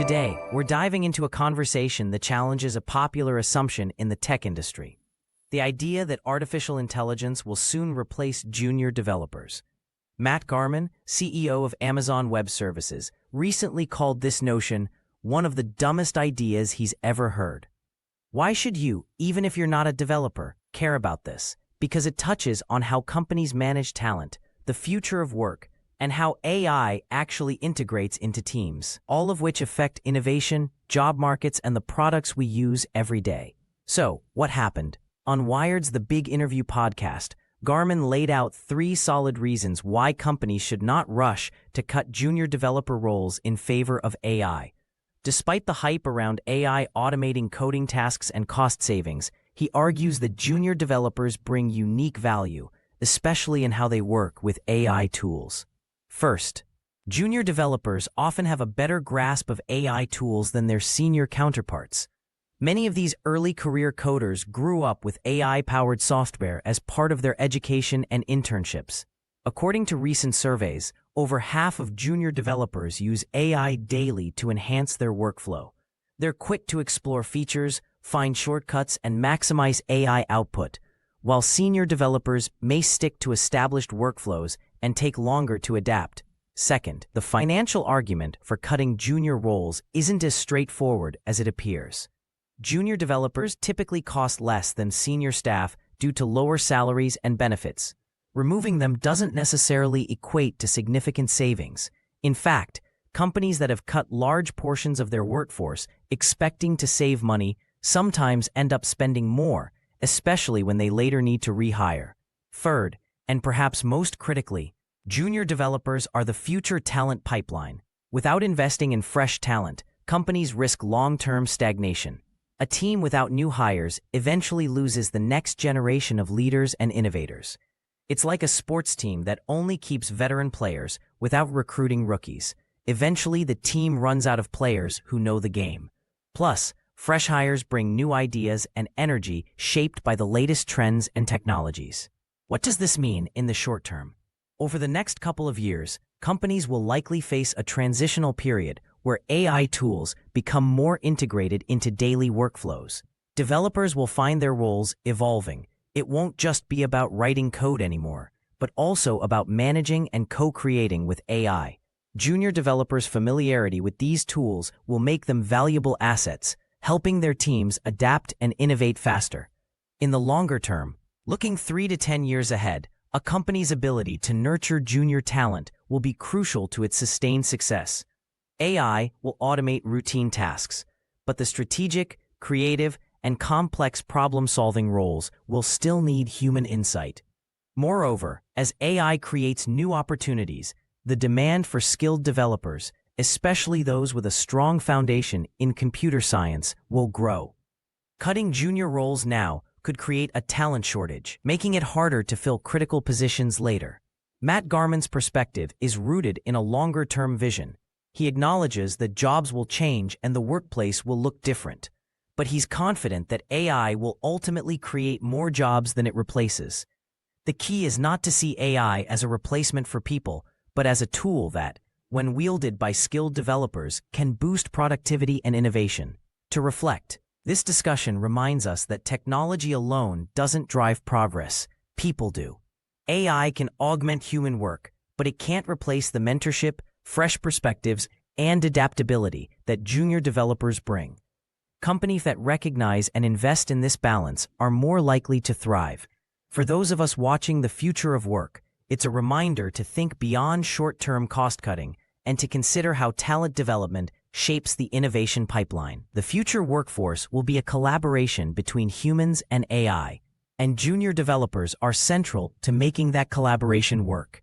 Today, we're diving into a conversation that challenges a popular assumption in the tech industry. The idea that artificial intelligence will soon replace junior developers. Matt Garman, CEO of Amazon Web Services, recently called this notion one of the dumbest ideas he's ever heard. Why should you, even if you're not a developer, care about this? Because it touches on how companies manage talent, the future of work, and how AI actually integrates into teams, all of which affect innovation, job markets, and the products we use every day. So, what happened? On Wired's The Big Interview podcast, Garman laid out 3 solid reasons why companies should not rush to cut junior developer roles in favor of AI. Despite the hype around AI automating coding tasks and cost savings, he argues that junior developers bring unique value, especially in how they work with AI tools. First, junior developers often have a better grasp of AI tools than their senior counterparts. Many of these early career coders grew up with AI-powered software as part of their education and internships. According to recent surveys, over half of junior developers use AI daily to enhance their workflow. They're quick to explore features, find shortcuts, and maximize AI output, while senior developers may stick to established workflows and take longer to adapt. Second, the financial argument for cutting junior roles isn't as straightforward as it appears. Junior developers typically cost less than senior staff due to lower salaries and benefits. Removing them doesn't necessarily equate to significant savings. In fact, companies that have cut large portions of their workforce expecting to save money sometimes end up spending more, especially when they later need to rehire. Third, and perhaps most critically, junior developers are the future talent pipeline. Without investing in fresh talent, companies risk long-term stagnation. A team without new hires eventually loses the next generation of leaders and innovators. It's like a sports team that only keeps veteran players without recruiting rookies. Eventually, the team runs out of players who know the game. Plus, fresh hires bring new ideas and energy shaped by the latest trends and technologies. What does this mean in the short term? Over the next couple of years, companies will likely face a transitional period where AI tools become more integrated into daily workflows. Developers will find their roles evolving. It won't just be about writing code anymore, but also about managing and co-creating with AI. Junior developers' familiarity with these tools will make them valuable assets, helping their teams adapt and innovate faster. In the longer term, looking 3 to 10 years ahead, a company's ability to nurture junior talent will be crucial to its sustained success. AI will automate routine tasks, but the strategic, creative, and complex problem-solving roles will still need human insight. Moreover, as AI creates new opportunities, the demand for skilled developers, especially those with a strong foundation in computer science, will grow. Cutting junior roles now could create a talent shortage, making it harder to fill critical positions later. Matt Garman's perspective is rooted in a longer-term vision. He acknowledges that jobs will change and the workplace will look different, but he's confident that AI will ultimately create more jobs than it replaces. The key is not to see AI as a replacement for people, but as a tool that, when wielded by skilled developers, can boost productivity and innovation. To reflect, this discussion reminds us that technology alone doesn't drive progress, people do. AI can augment human work, but it can't replace the mentorship, fresh perspectives, and adaptability that junior developers bring. Companies that recognize and invest in this balance are more likely to thrive. For those of us watching the future of work, it's a reminder to think beyond short-term cost-cutting and to consider how talent development shapes the innovation pipeline. The future workforce will be a collaboration between humans and AI, and junior developers are central to making that collaboration work.